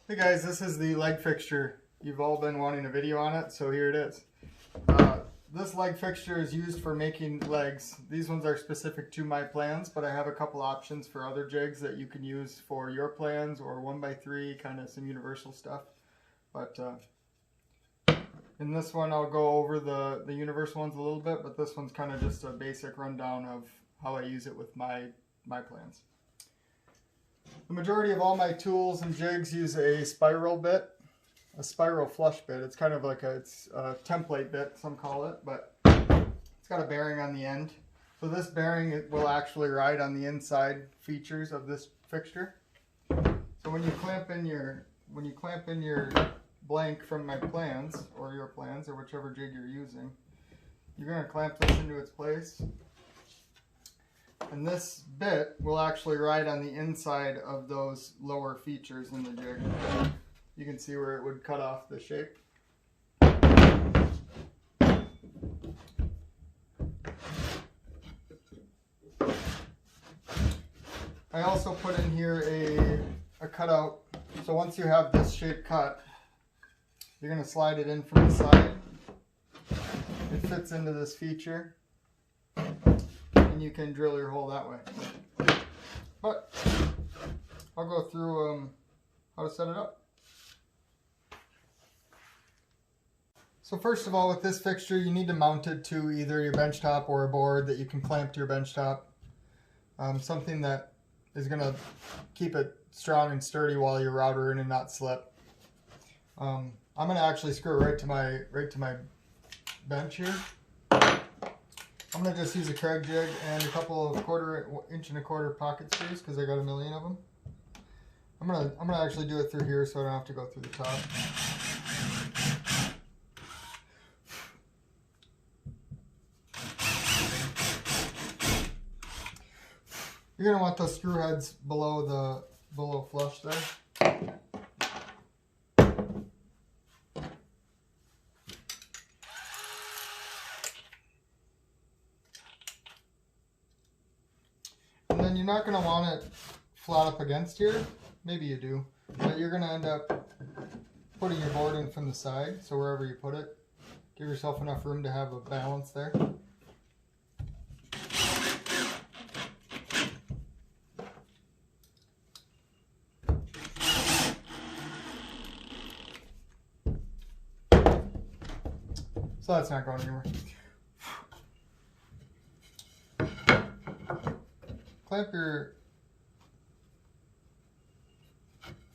Hey guys, this is the leg fixture. You've all been wanting a video on it, so here it is. This leg fixture is used for making legs. These ones are specific to my plans, but I have a couple options for other jigs that you can use for your plans or 1x3, kind of some universal stuff. But in this one I'll go over the universal ones a little bit, but this one's kind of just a basic rundown of how I use it with my plans. The majority of all my tools and jigs use a spiral bit, a spiral flush bit. It's kind of like a template bit, some call it, but it's got a bearing on the end. So this bearing will actually ride on the inside features of this fixture. So when you clamp in your blank from my plans or your plans or whichever jig you're using, you're going to clamp this into its place. And this bit will actually ride on the inside of those lower features in the jig. You can see where it would cut off the shape. I also put in here a cutout. So once you have this shape cut, you're going to slide it in from the side. It fits into this feature. And you can drill your hole that way. But I'll go through how to set it up. So first of all, with this fixture, you need to mount it to either your bench top or a board that you can clamp to your bench top. Something that is going to keep it strong and sturdy while you're routering and not slip. I'm going to actually screw it right to my bench here. I'm going to just use a Craig jig and a couple of 1/4 inch and 1/4 pocket screws because I got a million of them. I'm gonna actually do it through here so I don't have to go through the top. You're going to want those screw heads below flush there. And then you're not going to want it flat up against here. Maybe you do. But you're going to end up putting your board in from the side. So wherever you put it, give yourself enough room to have a balance there. So that's not going anywhere. Clamp your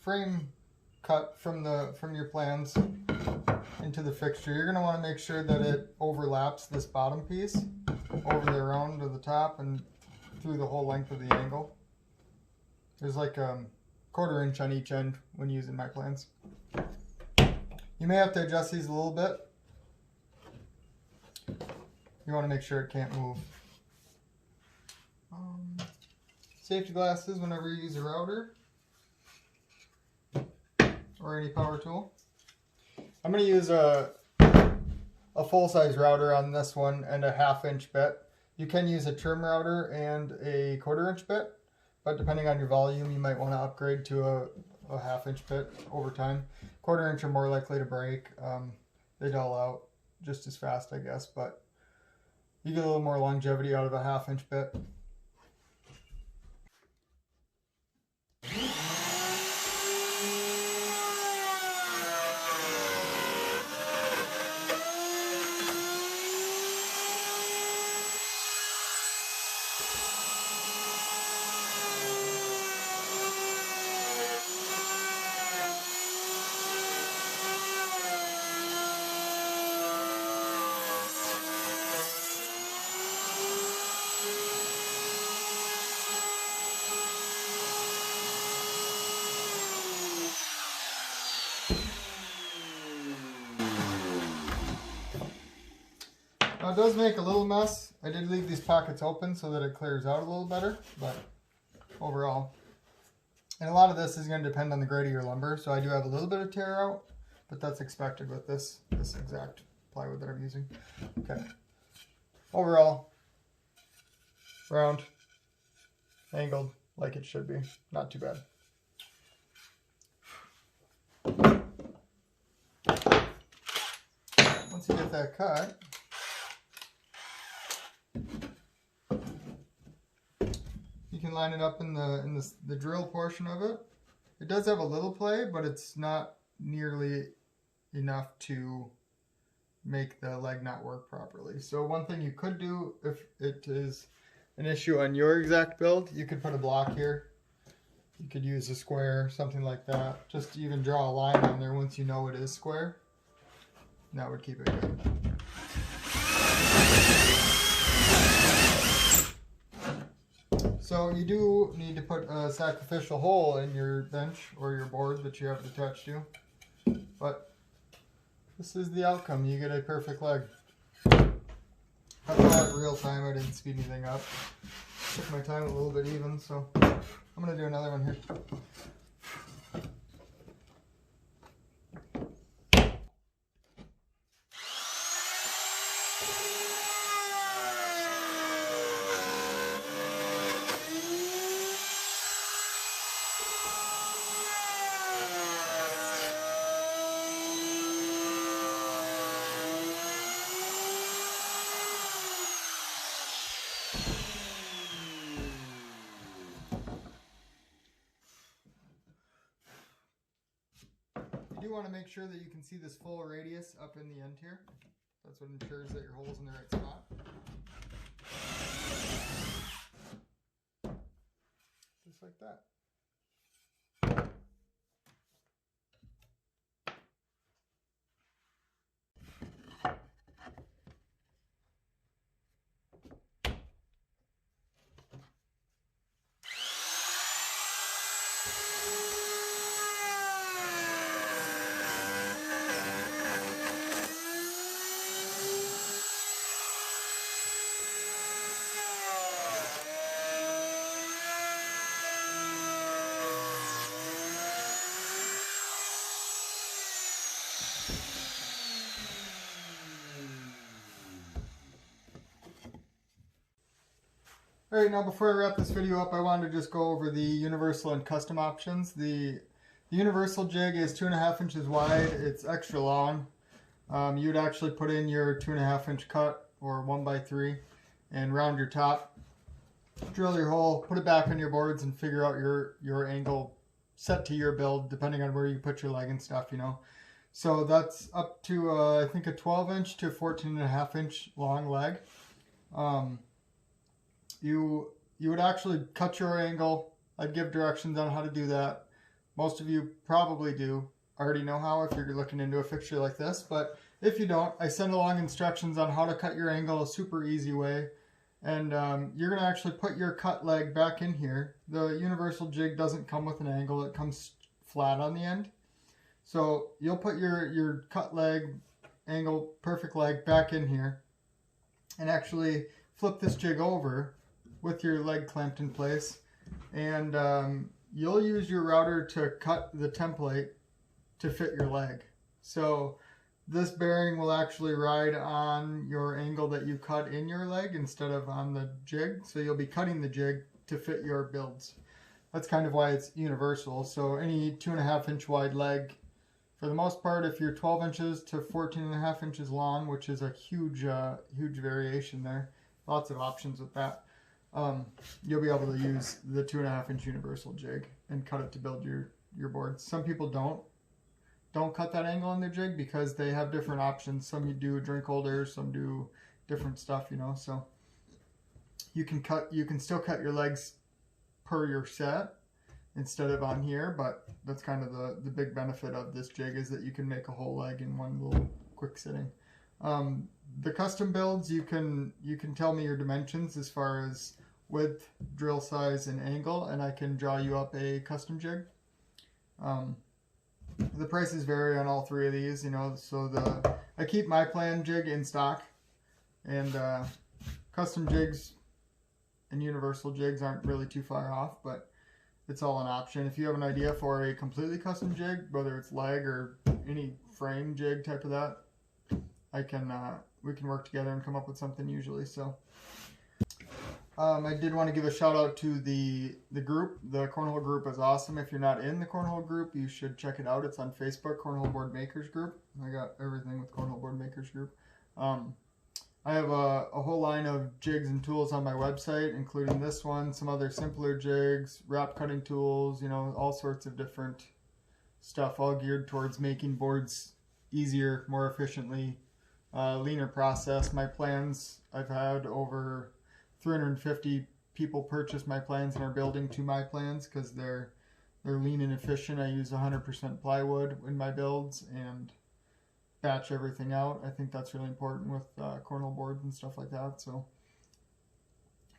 frame cut from your plans into the fixture. You're going to want to make sure that it overlaps this bottom piece over the round of the top and through the whole length of the angle. There's like a 1/4 inch on each end when using my plans. You may have to adjust these a little bit. You want to make sure it can't move. Safety glasses whenever you use a router or any power tool. I'm going to use a full-size router on this one and a 1/2 inch bit. You can use a trim router and a 1/4 inch bit, but depending on your volume, you might want to upgrade to a 1/2 inch bit over time. 1/4 inch are more likely to break. They dull out just as fast, I guess, but you get a little more longevity out of a 1/2 inch bit. Now it does make a little mess. I did leave these pockets open so that it clears out a little better, but overall. And a lot of this is going to depend on the grade of your lumber, so I do have a little bit of tear out, but that's expected with this exact plywood that I'm using. Okay. Overall, round, angled like it should be. Not too bad. once you get that cut, you can line it up in the drill portion of it. It does have a little play, but it's not nearly enough to make the leg not work properly. So one thing you could do if it is an issue on your exact build, you could put a block here. You could use a square, something like that. Just to even draw a line on there once you know it is square. That would keep it good. So you do need to put a sacrificial hole in your bench or your board that you have it attached to. But this is the outcome. You get a perfect leg. I thought real time, I didn't speed anything up. Took my time a little bit even, so I'm going to do another one here. You do want to make sure that you can see this full radius up in the end here. That's what ensures that your hole's in the right spot. Just like that. Alright, now before I wrap this video up, I wanted to just go over the universal and custom options. The universal jig is 2.5 inches wide. It's extra long. You'd actually put in your 2.5 inch cut or 1x3 and round your top. Drill your hole, put it back on your boards and figure out your angle set to your build depending on where you put your leg and stuff, you know. So that's up to I think a 12 inch to 14.5 inch long leg. You would actually cut your angle. I'd give directions on how to do that. Most of you probably do already know how if you're looking into a fixture like this, but if you don't, I send along instructions on how to cut your angle, a super easy way. And you're going to actually put your cut leg back in here. The universal jig doesn't come with an angle, it comes flat on the end. So you'll put your cut leg, angle, perfect leg back in here and actually flip this jig over with your leg clamped in place, and you'll use your router to cut the template to fit your leg. So this bearing will actually ride on your angle that you cut in your leg instead of on the jig, so you'll be cutting the jig to fit your builds. That's kind of why it's universal. So any 2.5 inch wide leg, for the most part, if you're 12 inches to 14.5 inches long, which is a huge variation there, lots of options with that. You'll be able to use the 2.5 inch universal jig and cut it to build your boards. Some people don't cut that angle on their jig because they have different options. Some you do drink holders, some do different stuff, you know. So you can still cut your legs per your set instead of on here, but that's kind of the big benefit of this jig, is that you can make a whole leg in one little quick sitting. The custom builds, you can tell me your dimensions as far as width, drill size, and angle, and I can draw you up a custom jig. The prices vary on all three of these, you know. So I keep my plan jig in stock, and custom jigs and universal jigs aren't really too far off, but it's all an option. If you have an idea for a completely custom jig, whether it's leg or any frame jig type of that, we can work together and come up with something usually. So I did want to give a shout out to the group. The Cornhole group is awesome. If you're not in the Cornhole group, you should check it out. It's on Facebook, Cornhole Board Makers Group. I got everything with Cornhole Board Makers Group. I have a whole line of jigs and tools on my website, including this one, some other simpler jigs, wrap cutting tools, you know, all sorts of different stuff, all geared towards making boards easier, more efficiently, leaner process. My plans, I've had over 350 people purchase my plans and are building to my plans because they're lean and efficient. I use 100% plywood in my builds and batch everything out. I think that's really important with Cornhole boards and stuff like that. So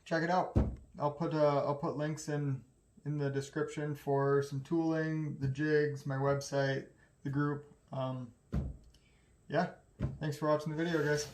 check it out. I'll put links in the description for some tooling, the jigs, my website, the group. Yeah, thanks for watching the video, guys.